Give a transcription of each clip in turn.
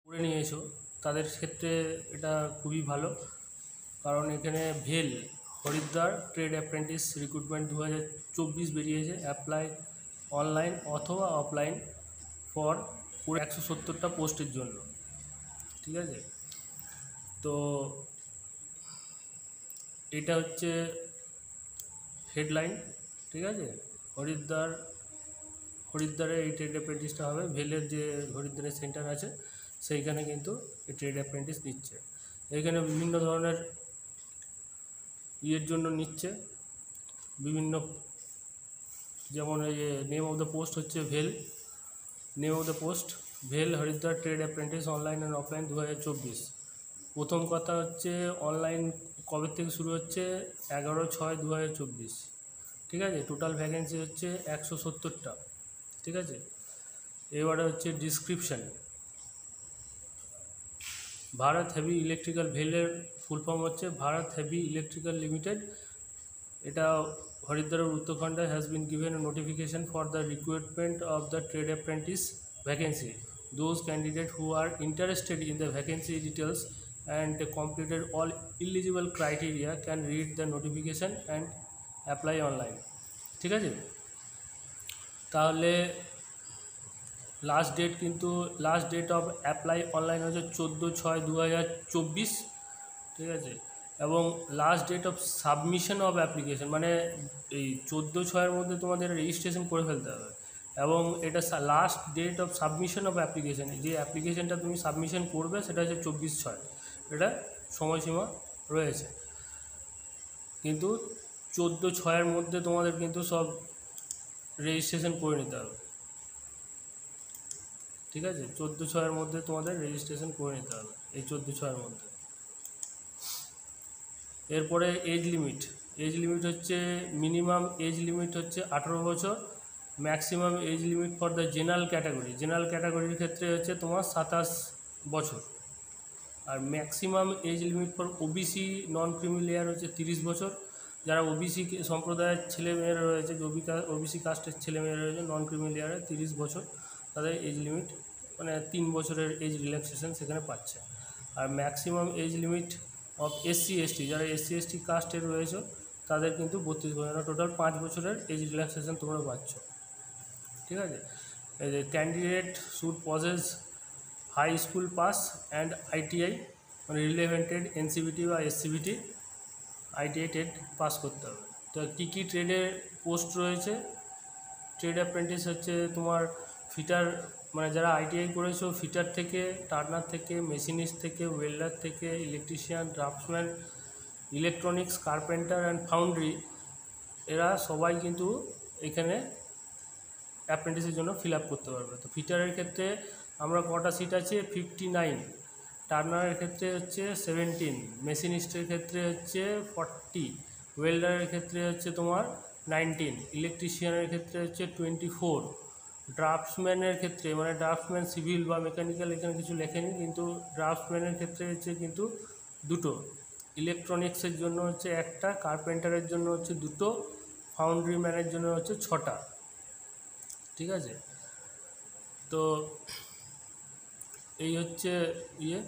করে নিয়েছো তাদের ক্ষেত্রে এটা খুবই ভালো, কারণ এখানে ভেল হরিদ্বার ট্রেড অ্যাপ্রেন্টিস রিক্রুটমেন্ট 2024 বেরিয়েছে। অ্যাপ্লাই অনলাইন অথবা অফলাইন ফর পুরো 170টা পোস্টের জন্য। ঠিক আছে, তো এটা হচ্ছে হেডলাইন। ঠিক আছে, হরিদ্বারে এই ট্রেড অ্যাপ্রেন্টিসটা হবে। ভেলের যে হরিদ্বারের সেন্টার আছে সেইখানে কিন্তু এই ট্রেড অ্যাপ্রেন্টিস নিচ্ছে। এইখানে বিভিন্ন ধরনের ইয়ের জন্য নিচ্ছে, বিভিন্ন, যেমন এই নেম অফ দ্য পোস্ট হচ্ছে নেম অফ দ্য পোস্ট ভেল Haridwar trade apprentice online and offline 2024। প্রথম কথা হচ্ছে অনলাইন কবে থেকে শুরু হচ্ছে, 11/6/2024। ঠিক আছে, টোটাল ভ্যাকেন্সি হচ্ছে 170টা। ঠিক আছে, এবারে হচ্ছে ডিসক্রিপশান। ভারত হেভি ইলেকট্রিক্যাল, ভেলের ফুল ফর্ম হচ্ছে ভারত হেভি ইলেকট্রিক্যাল লিমিটেড। এটা Haridwar Uttarakhand has been given a notification for the recruitment of the trade apprentice vacancy. Those candidates who are interested in the vacancy details and completed all eligible criteria can read the notification and apply online. ঠিক আছে, তাহলে last date of apply online হচ্ছে 14/6/2024। ঠিক আছে, এবং last date of submission of application, মানে এই 14/6-এর মধ্যে তোমাদের রেজিস্ট্রেশন করে ফেলতে হবে। এবং এটা last date of submission of application, যে অ্যাপ্লিকেশনটা তুমি সাবমিশন করবে সেটা হচ্ছে 24/6। এটা সময়সীমা রয়েছে, কিন্তু 14/6-এর মধ্যে তোমাদের কিন্তু সব রেজিস্ট্রেশন করে নিতে হবে। ঠিক আছে, 14/6-এর মধ্যে তোমাদের রেজিস্ট্রেশন করে নিতে হবে, এই 14/6-এর মধ্যে। এরপরে এজ লিমিট হচ্ছে মিনিমাম এজ লিমিট হচ্ছে 18 বছর, maximum age limit for the general ক্যাটাগরির ক্ষেত্রে হচ্ছে তোমার 27 বছর, আর maximum age limit for OBC non creamy layer হচ্ছে 30 বছর। যারা ওবিসি সম্প্রদায়ের ছেলেমেয়েরা রয়েছে, ওবিসি কাস্টের ছেলেমেয়েরা রয়েছে নন ক্রিমি লেয়ারে 30 বছর, তাদের এজ লিমিট মানে 3 বছরের এজ রিল্যাক্সেশন সেখানে পাচ্ছে। আর maximum age limit of SC/ST, যারা SC/ST কাস্টের রয়েছে তাদের কিন্তু 32 বছর, টোটাল 5 বছরের এজ রিল্যাক্সেশন তোমরা পাচ্ছ। ঠিক আছে, এই যে candidate should possess high school pass and ITI, মানে রিলেভেন্টেড NCVT বা SCVT ITI টেট পাস করতে হবে। তো কী কী ট্রেডের পোস্ট রয়েছে, ট্রেড অ্যাপ্রেন্টিস হচ্ছে তোমার ফিটার, মানে যারা ITI করেছো ফিটার থেকে, টার্নার থেকে, মেশিনিস্ট থেকে, ওয়েল্ডার থেকে, electrician, draughtsman, electronics, carpenter and foundry, এরা সবাই কিন্তু এখানে অ্যাপ্রেন্টিসের জন্য ফিল আপ করতে পারবে। তো ফিটারের ক্ষেত্রে আমরা কটা সিট আছে, 59, টার্নারের ক্ষেত্রে হচ্ছে 17, মেশিনিস্টের ক্ষেত্রে হচ্ছে 40, ওয়েল্ডারের ক্ষেত্রে হচ্ছে তোমার 19, ইলেকট্রিশিয়ানের ক্ষেত্রে হচ্ছে 24, ড্রাফটসম্যানের ক্ষেত্রে, মানে ড্রাফটসম্যান সিভিল বা মেকানিক্যাল এখানে কিছু লেখেনি, কিন্তু ড্রাফটসম্যানের ক্ষেত্রে হচ্ছে কিন্তু 2টো, ইলেকট্রনিক্সের জন্য হচ্ছে 1টা, কার্পেন্টারের জন্য হচ্ছে 2টো, ফাউন্ড্রি ম্যানের জন্য হচ্ছে 6টা। ঠিক আছে, তো এই হচ্ছে ইয়ে।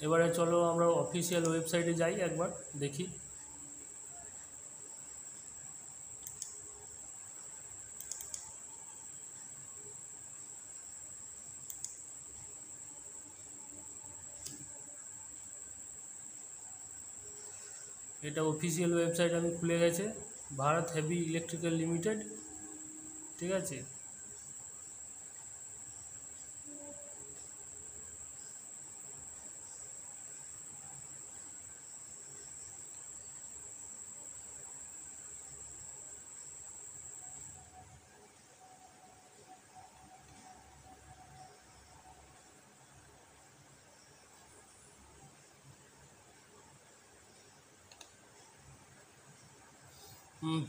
এবারে চলো আমরা অফিসিয়াল ওয়েবসাইটে যাই, একবার দেখি। এটা অফিসিয়াল ওয়েবসাইট আমি খুলে গেছে, ভারত হেভি ইলেকট্রিক্যাল লিমিটেড। ঠিক আছে,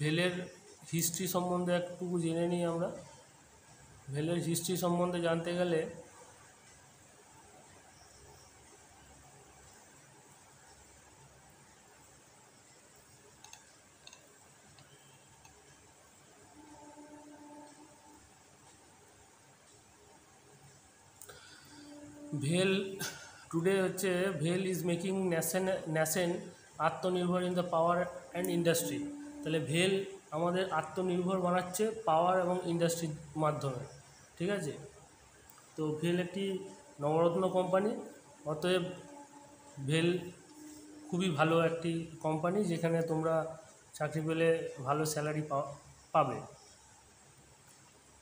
ভেলের হিস্ট্রি সম্বন্ধে একটুকু জেনে নিই আমরা। ভেলের হিস্ট্রি সম্বন্ধে জানতে গেলে ভেল টুডে হচ্ছে ভেল ইজ মেকিং ন্যাশন আত্মনির্ভর in the power and industry. তাহলে ভেল আমাদের আত্মনির্ভর বানাচ্ছে পাওয়ার এবং ইন্ডাস্ট্রির মাধ্যমে, ঠিক আছে। তো ভেল একটি নবরত্ন কোম্পানি, অতএব ভেল খুবই ভালো একটি কোম্পানি, যেখানে তোমরা চাকরি পেলে ভালো স্যালারি পাবে,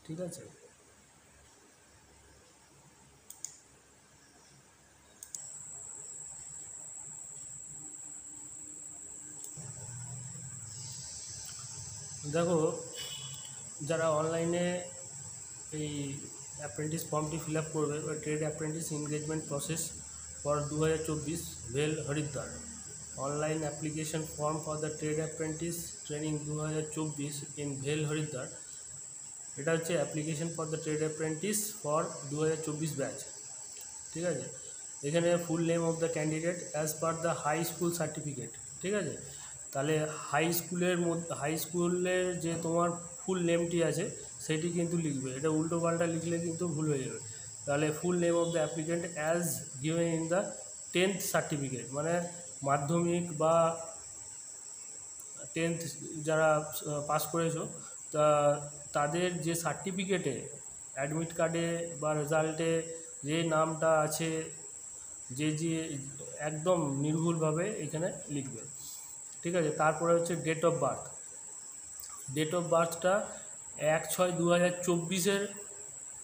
ঠিক আছে। দেখো, যারা অনলাইনে এই অ্যাপ্রেন্টিস ফর্মটি ফিল আপ করবে, বা trade apprentice engagement process for 2024 ভেল Haridwar, online application form for the trade apprentice training 2024 in ভেল হরিদ্বার। এটা হচ্ছে application for the trade apprentice for 2024 batch, ঠিক আছে। এখানে full name of the candidate as per the high school certificate, ঠিক আছে। তাহলে হাই স্কুলের যে তোমার ফুল নেমটি আছে সেটি কিন্তু লিখবে, এটা উল্টো পাল্টা লিখলে কিন্তু ভুল হয়ে যাবে। তাহলে ফুল name of the applicant as given in the 10th certificate, মানে মাধ্যমিক বা 10th যারা পাস করেছো তাদের যে সার্টিফিকেটে, অ্যাডমিট কার্ডে বা রেজাল্টে যে নামটা আছে, যে একদম নির্ভুলভাবে এখানে লিখবে, ঠিক আছে। তারপরে হচ্ছে date of birth. Date of বার্থটা 1/6/2024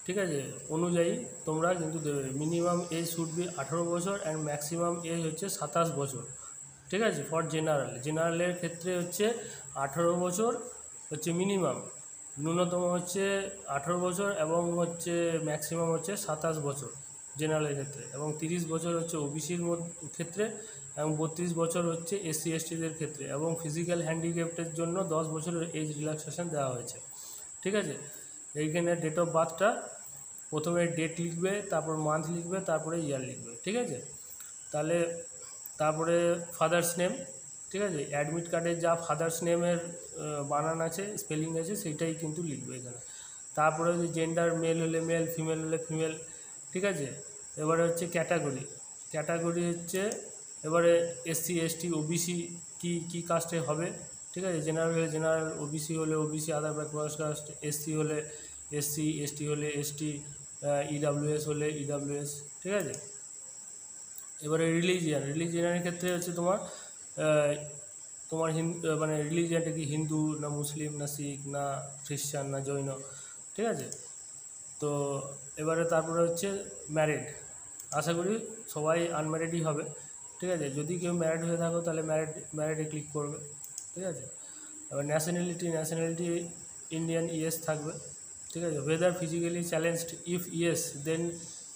ঠিক আছে অনুযায়ী তোমরা কিন্তু দেবে। মিনিমাম এজ শুড বি 18 বছর অ্যান্ড ম্যাক্সিমাম এজ হচ্ছে 27 বছর, ঠিক আছে। ফর জেনারেলের ক্ষেত্রে হচ্ছে 18 বছর হচ্ছে মিনিমাম, ন্যূনতম হচ্ছে 18 বছর এবং হচ্ছে ম্যাক্সিমাম হচ্ছে 27 বছর জেনারেলের ক্ষেত্রে, এবং 30 বছর হচ্ছে ওবিসির ক্ষেত্রে, এবং 32 বছর হচ্ছে এসসি এসটিদের ক্ষেত্রে, এবং ফিজিক্যাল হ্যান্ডিক্যাপ্টের জন্য 10 বছরের এজ রিল্যাক্সেশন দেওয়া হয়েছে, ঠিক আছে। এইখানে ডেট অফ বার্থটা প্রথমে ডেট লিখবে, তারপর মান্থ লিখবে, তারপরে ইয়ার লিখবে, ঠিক আছে। তাহলে তারপরে ফাদার্স নেম, ঠিক আছে। অ্যাডমিট কার্ডে যা ফাদার্স নেমের বানান আছে, স্পেলিং আছে, সেইটাই কিন্তু লিখবে এখানে। তারপরে জেন্ডার, মেল হলে মেল, ফিমেল হলে ফিমেল, ঠিক আছে। এবারে হচ্ছে ক্যাটাগরি হচ্ছে এবারে এসসি এসটি ওবিসি কী কাস্টে হবে, ঠিক আছে। জেনারেল হলে জেনারেল, ওবিসি হলে OBC other backward caste, SC হলে এসসি, এসটি হলে এসটি, ইডাব্লিউএস হলে ইডাব্লিউএস, ঠিক আছে। এবারে রিলিজিয়ানের ক্ষেত্রে হচ্ছে তোমার মানে রিলিজিয়ানটা কি, হিন্দু না মুসলিম না শিখ না খ্রিশ্চান না জৈন, ঠিক আছে। তো এবারে তারপরে হচ্ছে ম্যারিড, আশা করি সবাই আনম্যারিডই হবে, ঠিক আছে। যদি কেউ ম্যারিড হয়ে থাকো তাহলে ম্যারিডে ক্লিক করবে, ঠিক আছে। এবার ন্যাশনালিটি ইন্ডিয়ান ইয়েস থাকবে, ঠিক আছে। Whether physically challenged, if yes then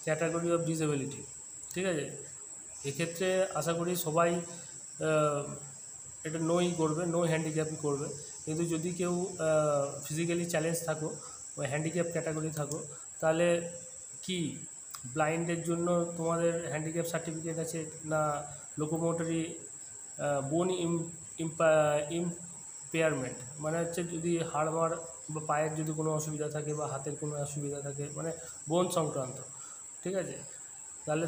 category of disability, ঠিক আছে। এক্ষেত্রে আশা করি সবাই এটা নোই করবে, নো হ্যান্ডিক্যাপই করবে। কিন্তু যদি কেউ ফিজিক্যালি চ্যালেঞ্জ থাকো বা হ্যান্ডিক্যাপ ক্যাটাগরি থাকো, তাহলে কি ব্লাইন্ডের জন্য তোমাদের হ্যান্ডিক্যাপ সার্টিফিকেট আছে না, লোকোমোটরি বোন ইম্পেয়ারমেন্ট, মানে হচ্ছে যদি হাড়মাড় বা পায়ের যদি কোনো অসুবিধা থাকে বা হাতের কোনো অসুবিধা থাকে, মানে বোন সংক্রান্ত, ঠিক আছে।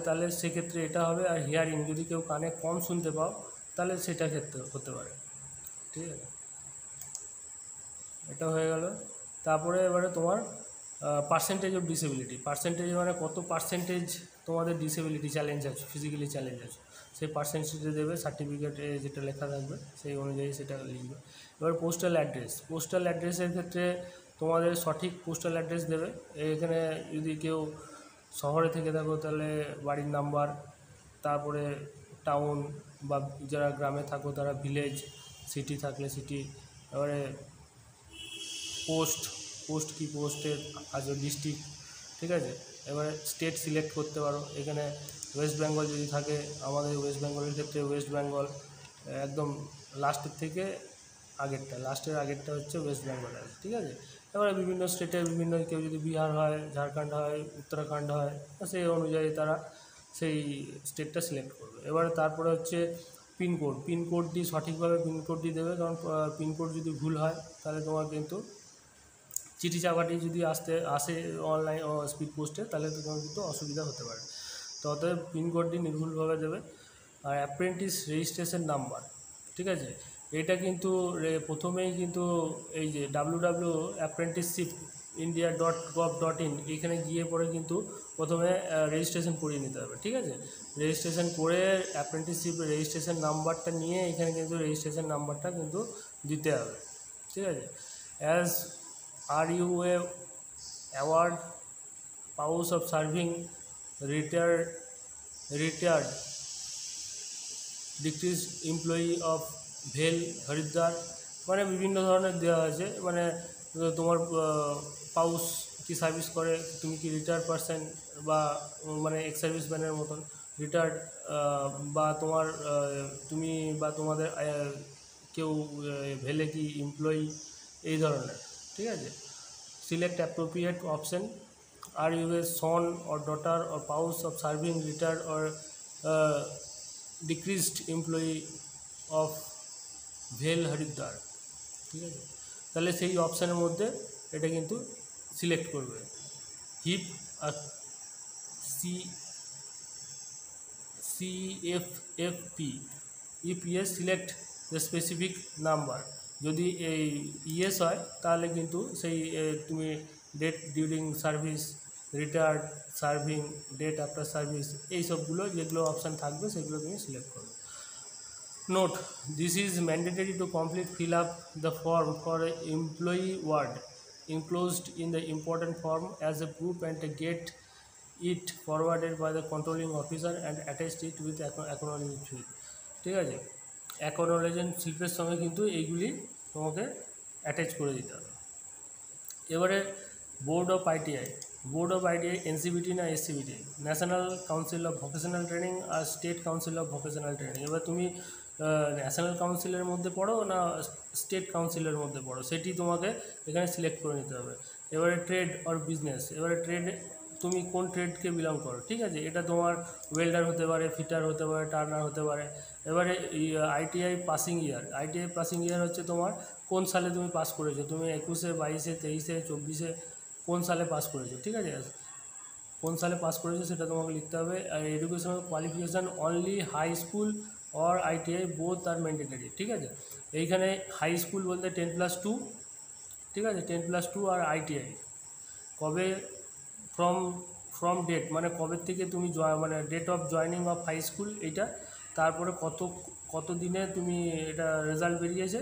তাহলে সেক্ষেত্রে এটা হবে। আর হিয়ারিং, যদি কেউ কানে কম শুনতে পাও তাহলে সেটা ক্ষেত্রে হতে পারে, ঠিক আছে। এটা হয়ে গেল। তারপরে এবারে তোমার পার্সেন্টেজ অফ ডিসেবিলিটি, পার্সেন্টেজ মানে কত পার্সেন্টেজ তোমাদের ডিসেবিলিটি চ্যালেঞ্জ আছে, ফিজিক্যালি চ্যালেঞ্জ আছে, সেই পার্সেন্টেজে দেবে। সার্টিফিকেটে যেটা লেখা থাকবে সেই অনুযায়ী সেটা লিখবে। এবার পোস্টাল অ্যাড্রেসের ক্ষেত্রে তোমাদের সঠিক পোস্টাল অ্যাড্রেস দেবে। এখানে যদি কেউ শহরে থেকে থাকো তাহলে বাড়ির নাম্বার, তারপরে টাউন বা যারা গ্রামে থাকো তারা ভিলেজ, সিটি থাকলে সিটি, এবারে পোস্ট কি পোস্টের আছে, ডিস্ট্রিক্ট, ঠিক আছে। এবারে স্টেট সিলেক্ট করতে পারো। এখানে ওয়েস্ট বেঙ্গল যদি থাকে, আমাদের ওয়েস্ট বেঙ্গলের ক্ষেত্রে ওয়েস্ট বেঙ্গল একদম লাস্টের থেকে লাস্টের আগেরটা হচ্ছে ওয়েস্ট বেঙ্গল আছে, ঠিক আছে। এবারে বিভিন্ন স্টেটের বিভিন্ন, কেউ যদি বিহার হয়, ঝাড়খণ্ড হয়, উত্তরাখণ্ড হয়, সেই অনুযায়ী তারা সেই স্টেটটা সিলেক্ট করবে। এবারে তারপরে হচ্ছে পিনকোডটি সঠিকভাবে পিনকোডটি দেবে, কারণ পিনকোড যদি ভুল হয় তাহলে তোমার কিন্তু চিঠি চাপাটি যদি আসে অনলাইন স্পিড পোস্টে, তাহলে তোমার কিন্তু অসুবিধা হতে পারে। তো তো অতএব পিনকোডটি নির্ভুলভাবে দেবে। আর অ্যাপ্রেন্টিস রেজিস্ট্রেশন নাম্বার, ঠিক আছে, এটা কিন্তু প্রথমেই কিন্তু এই যে www.apprenticeshipindia.gov.in এইখানে গিয়ে পরে কিন্তু প্রথমে রেজিস্ট্রেশন করিয়ে নিতে হবে, ঠিক আছে। রেজিস্ট্রেশন করে অ্যাপ্রেন্টিসশিপ রেজিস্ট্রেশন নাম্বারটা নিয়ে এখানে কিন্তু রেজিস্ট্রেশন নাম্বারটা কিন্তু দিতে হবে, ঠিক আছে। As R you A award pause of serving retired decrease employee of ভেল হরিদ্বার, মানে বিভিন্ন ধরনের দেওয়া আছে, মানে তোমার পাউস কি সার্ভিস করে, তুমি কি রিটায়ার্ড পারসন বা মানে এক্স সার্ভিসম্যানের মতন রিটায়ার্ড, বা তোমার তুমি বা তোমাদের কেউ ভেলে কি এমপ্লয়ি, এই ধরনের, ঠিক আছে। Select appropriate option. Are you a son or daughter or spouse of serving retired or deceased employee of ভেল হরিদ্বার, ঠিক আছে। তাহলে সেই অপশানের মধ্যে এটা কিন্তু সিলেক্ট করবে। হিপ আর CFFP if yes select the specific number, যদি এই ইয়েস হয় তাহলে কিন্তু সেই তুমি date during service, retired, serving, date after service, এই সবগুলো যেগুলো অপশান থাকবে সেগুলো তুমি সিলেক্ট করবে। Note: this is mandatory to complete fill up the form for employee ward enclosed in the important form as a proof and get it forwarded by the controlling officer and attached it with acknowledgement slip, ঠিক আছে। Acknowledgement স্লিপের সঙ্গে কিন্তু এইগুলি তোমাকে attach করে দিতে হবে। এবারে বোর্ড অফ আইটিআই, এনসিবিটি না SCVT, national council of vocational training আর state council of vocational training. এবার তুমি ন্যাশনাল কাউন্সিলের মধ্যে পড়ো না স্টেট কাউন্সিলের মধ্যে পড়ো, সেটি তোমাকে এখানে সিলেক্ট করে নিতে হবে। এবারে ট্রেড অর বিজনেস, এবারে ট্রেড তুমি কোন ট্রেডকে বিলং করো, ঠিক আছে, এটা তোমার ওয়েল্ডার হতে পারে, ফিটার হতে পারে, টার্নার হতে পারে। এবারে আইটিআই পাসিং ইয়ার হচ্ছে তোমার কোন সালে তুমি পাস করেছো, তুমি 21-এ, 22-এ, 23-এ, 24-এ কোন সালে পাস করেছো, ঠিক আছে, কোন সালে পাস করেছো সেটা তোমাকে লিখতে হবে। আর educational qualification only high school or ITI both are mandatory, ঠিক আছে। এইখানে হাই স্কুল বলতে 10+2, ঠিক আছে, 10+2 আর আইটিআই কবে ফ্রম ডেট, মানে কবে থেকে তুমি মানে date of joining of high school এইটা, তারপরে কত দিনে তুমি এটা রেজাল্ট বেরিয়েছে,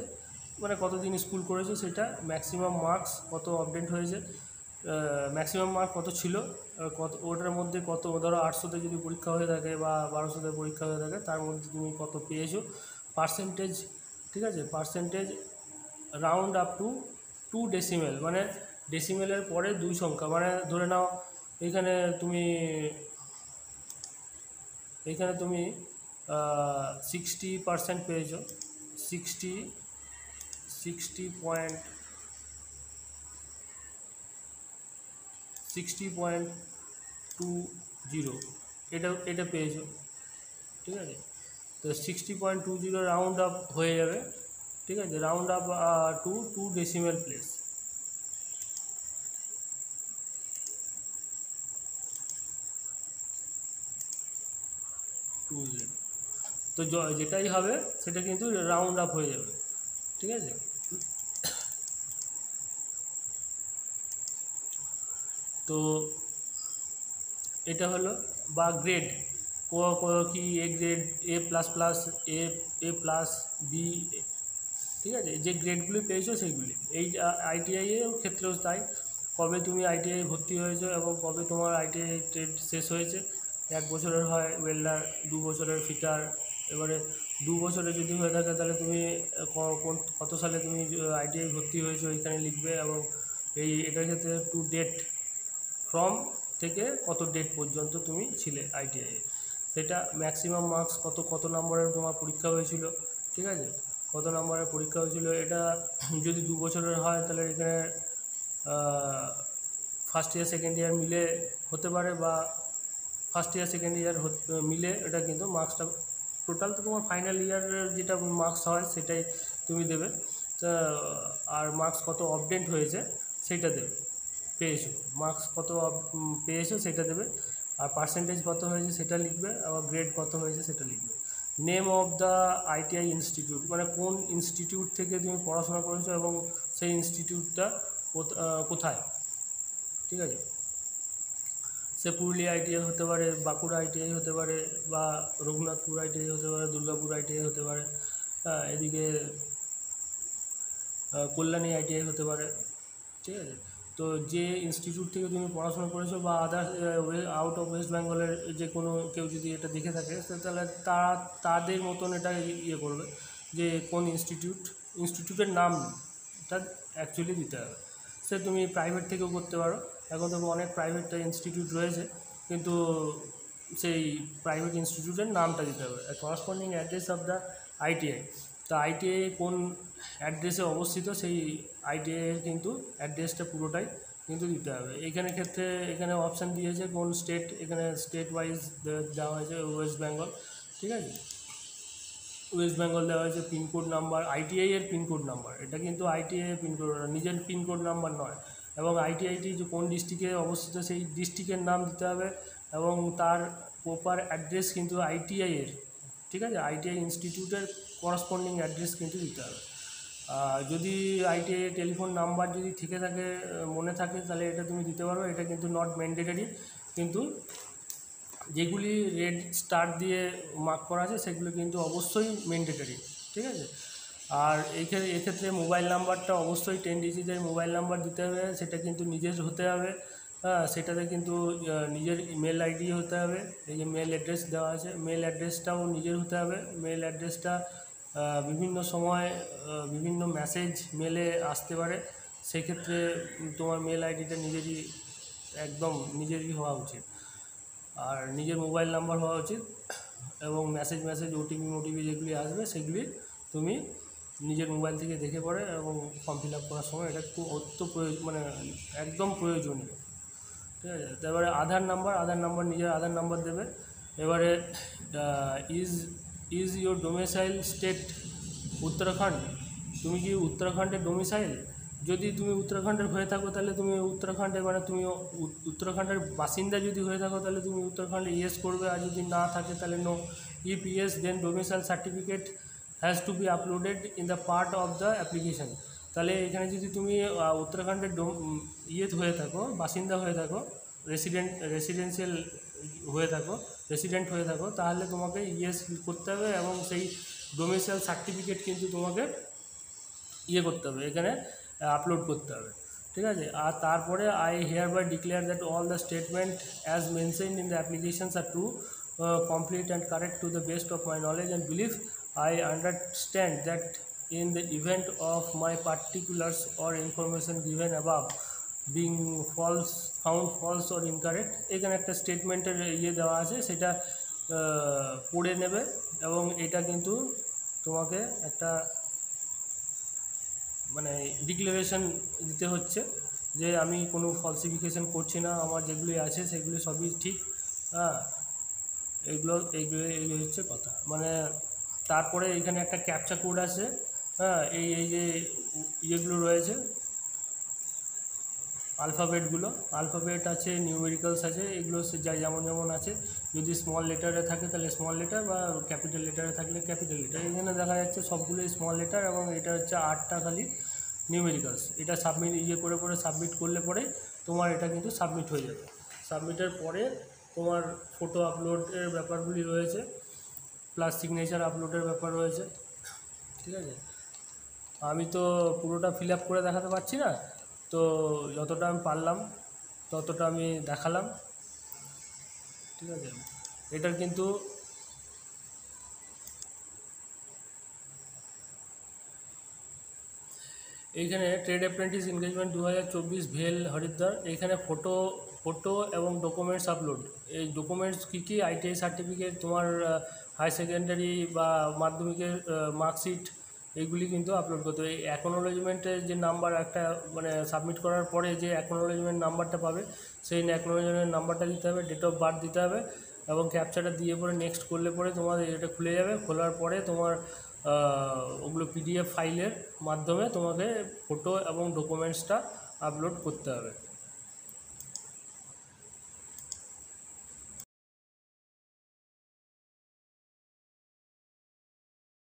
মানে কতদিন স্কুল করেছো সেটা, ম্যাক্সিমাম মার্কস কত অবটেন্ট হয়েছে, ম্যাক্সিমাম মার্ক কত ছিল, ওটার মধ্যে কত, ধরো 800-তে যদি পরীক্ষা হয়ে থাকে বা 1200-তে পরীক্ষা হয়ে থাকে, তার মধ্যে তুমি কত পেয়েছো, পার্সেন্টেজ, ঠিক আছে, percentage round up to 2 decimal, মানে ডেসিমেলের পরে 2 সংখ্যা, মানে ধরে নাও এইখানে তুমি 60% পেয়েছো, 60.20 এটা পেয়েছো, ঠিক আছে। তো 60.20 রাউন্ড আপ হয়ে যাবে, ঠিক আছে, round up to 2 decimal place. তো যেটাই হবে সেটা কিন্তু রাউন্ড আপ হয়ে যাবে, ঠিক আছে। তো এটা হলো, বা গ্রেড কি এ গ্রেড, A++, B, ঠিক আছে, যে গ্রেডগুলি পেয়েছো সেইগুলি। এই আইটিআইয়ের ক্ষেত্রেও তাই, কবে তুমি আইটিআই ভর্তি হয়েছো এবং কবে তোমার আইটিআই ট্রেড শেষ হয়েছে। 1 বছরের হয় ওয়েল্ডার, 2 বছরের ফিটার। এবারে 2 বছরের যদি হয়ে থাকে তাহলে তুমি কত সালে তুমি আইটিআই ভর্তি হয়েছো এখানে লিখবে, এবং এটার ক্ষেত্রে টু ডেট, ফ্রম থেকে কত ডেট পর্যন্ত তুমি ছিলে আইটিআইয়ে, সেটা ম্যাক্সিমাম মার্কস কত নম্বরের তোমার পরীক্ষা হয়েছিল, ঠিক আছে, কত নম্বরের পরীক্ষা হয়েছিল। এটা যদি 2 বছরের হয় তাহলে এখানে ফার্স্ট ইয়ার সেকেন্ড ইয়ার মিলে হতে পারে, বা ফার্স্ট ইয়ার সেকেন্ড ইয়ার মিলে এটা কিন্তু মার্কসটা টোটাল তো তোমার ফাইনাল ইয়ারের যেটা মার্কস হয় সেটাই তুমি দেবে। আর মার্কস কত অবটেন্ট হয়েছে সেটা দেবে, পেয়েছো মার্কস কত পেয়েছো সেটা দেবে। আর পার্সেন্টেজ কত হয়েছে সেটা লিখবে, আবার গ্রেড কত হয়েছে সেটা লিখবে। Name of the ITI institute, মানে কোন ইনস্টিটিউট থেকে তুমি পড়াশোনা করেছো এবং সেই ইনস্টিটিউটটা কোথায়, ঠিক আছে। সে পুরুলিয়া আইটিআই হতে পারে, বাঁকুড়া আইটিআই হতে পারে, বা রঘুনাথপুর আইটিআই হতে পারে, দুর্গাপুর আইটিআই হতে পারে, এদিকে কল্যাণী আইটিআই হতে পারে, ঠিক আছে। তো যে ইনস্টিটিউট থেকে তুমি পড়াশোনা করেছো বা আদার্স আউট অফ ওয়েস্ট বেঙ্গলের যে কোনো কেউ যদি এটা দেখে থাকে তাহলে তাদের মতন এটা ইয়ে করবে যে কোন ইনস্টিটিউটের নামটা অ্যাকচুয়ালি দিতে হবে। সে তুমি প্রাইভেট থেকেও করতে পারো, এখন তো অনেক প্রাইভেট ইনস্টিটিউট রয়েছে, কিন্তু সেই প্রাইভেট ইনস্টিটিউটের নামটা দিতে হবে। Corresponding address of the ITI, তা আইটিআই কোন অ্যাড্রেসে অবস্থিত সেই আইটিআইয়ের কিন্তু অ্যাড্রেসটা পুরোটাই কিন্তু দিতে হবে। এখানে অপশান দিয়েছে কোন স্টেট, এখানে স্টেট ওয়াইজ দেওয়া হয়েছে ওয়েস্ট বেঙ্গল, ঠিক আছে। ওয়েস্ট বেঙ্গল দেওয়া হয়েছে পিনকোড নাম্বার, আইটিআই এর পিনকোড নাম্বার, এটা কিন্তু আইটিআই এর পিনকোড, নিজের পিনকোড নাম্বার নয়। এবং আইটিআইটি যে কোন ডিস্ট্রিক্টে অবস্থিত সেই ডিস্ট্রিক্টের নাম দিতে হবে, এবং তার প্রপার অ্যাড্রেস কিন্তু আইটিআই এর, ঠিক আছে, আইটিআই ইনস্টিটিউটের করসপন্ডিং অ্যাড্রেস কিন্তু দিতে হবে। যদি আইটিআই টেলিফোন নাম্বার যদি থেকে থাকে, মনে থাকে, তাহলে এটা তুমি দিতে পারো, এটা কিন্তু নট ম্যান্ডেটরি। কিন্তু যেগুলি রেড স্টার দিয়ে মার্ক করা আছে সেগুলো কিন্তু অবশ্যই ম্যান্ডেটরি, ঠিক আছে। আর এক্ষেত্রে মোবাইল নাম্বারটা অবশ্যই 10 ডিজিটের মোবাইল নাম্বার দিতে হবে, সেটা কিন্তু নিজের হতে হবে। সেটাতে কিন্তু নিজের মেল আইডি হতে হবে, এই যে মেল অ্যাড্রেস দেওয়া আছে মেল অ্যাড্রেসটাও নিজের হতে হবে। মেল অ্যাড্রেসটা বিভিন্ন সময় বিভিন্ন মেসেজ মেলে আসতে পারে, সেক্ষেত্রে তোমার মেল আইডিটা নিজেরই হওয়া উচিত। আর নিজের মোবাইল নাম্বার হওয়া উচিত, এবং মেসেজ ওটিপি যেগুলি আসবে সেগুলি তুমি নিজের মোবাইল থেকে দেখে পড়ে এবং ফর্ম ফিল আপ করার সময় এটা খুব মানে একদম প্রয়োজনীয়, ঠিক আছে। তারপরে আধার নাম্বার নিজের আধার নাম্বার দেবে। এবারে is your domicile state Uttarakhand, তুমি কি উত্তরাখণ্ডের ডোমিসাইল? যদি তুমি উত্তরাখণ্ডের হয়ে থাকো তাহলে তুমি উত্তরাখণ্ডে, মানে তুমি উত্তরাখণ্ডের বাসিন্দা যদি হয়ে থাকো তাহলে তুমি উত্তরাখণ্ডে ইয়েস করবে, আর যদি না থাকে তাহলে no. If yes then domicile certificate has to be uploaded in the part of the application. তাহলে এখানে যদি তুমি উত্তরাখণ্ডের হয়ে থাকো, বাসিন্দা হয়ে থাকো, রেসিডেন্ট হয়ে থাকো, তাহলে তোমাকে ইয়েস করতে হবে, এবং সেই ডোমিসাইল সার্টিফিকেট কিন্তু তোমাকে করতে হবে, এখানে আপলোড করতে হবে, ঠিক আছে। আর তারপরে I hereby declare that all the statement as mentioned in the applications are true, complete and correct to the best of my knowledge and belief. I understand that in the event of my particulars or information given above being found false or incorrect, এখানে একটা স্টেটমেন্টের দেওয়া আছে, সেটা পড়ে নেবে, এবং এটা কিন্তু তোমাকে একটা মানে ডিক্লারেশন দিতে হচ্ছে যে আমি কোনো ফলসিফিকেশন করছি না, আমার যেগুলি আছে সেগুলি সবই ঠিক। এইগুলো হচ্ছে কথা। মানে তারপরে এখানে একটা ক্যাপচা কোড আছে, এই যে ইয়েগুলো রয়েছে আলফাবেট আছে, নিউমেরিক্যালস আছে, এগুলো যেমন আছে। যদি স্মল লেটারে থাকে তাহলে স্মল লেটার, বা ক্যাপিটাল লেটারে থাকলে ক্যাপিটাল লেটার। এখানে দেখা যাচ্ছে সবগুলোই স্মল লেটার, এবং এটা হচ্ছে 8টা খালি নিউমেরিক্যালস। এটা সাবমিট করলে পরে তোমার এটা কিন্তু সাবমিট হয়ে যাবে। সাবমিটের পরে তোমার ফটো আপলোডের ব্যাপারগুলি রয়েছে, প্লাস সিগনেচার আপলোডের ব্যাপার রয়েছে, ঠিক আছে। আমি তো পুরোটা ফিল আপ করে দেখাতে পারছি না, তো যতটা আমি পারলাম ততটা আমি দেখালাম, ঠিক আছে। এটার কিন্তু এইখানে ট্রেড অ্যাপ্রেন্টিস এনগেজমেন্ট 2024 ভেল হরিদ্বার, এইখানে ফটো এবং ডকুমেন্টস আপলোড। এই ডকুমেন্টস কী আইটিআই সার্টিফিকেট, তোমার হায়ার সেকেন্ডারি বা মাধ্যমিকের মার্কশিট, এইগুলি কিন্তু আপলোড করতে হবে। এই অ্যাকনোলেজমেন্টের যে নাম্বার একটা, মানে সাবমিট করার পরে যে অ্যাকনোলেজমেন্ট নাম্বারটা পাবে, সেই অ্যাকনোলেজমেন্ট নাম্বারটা দিতে হবে, ডেট অফ বার্থ দিতে হবে, এবং ক্যাপচাটা দিয়ে পরে নেক্সট করলে পরে তোমার এটা খুলে যাবে। খোলার পরে তোমার ওগুলো পিডিএফ ফাইলের মাধ্যমে তোমাকে ফটো এবং ডকুমেন্টসটা আপলোড করতে হবে।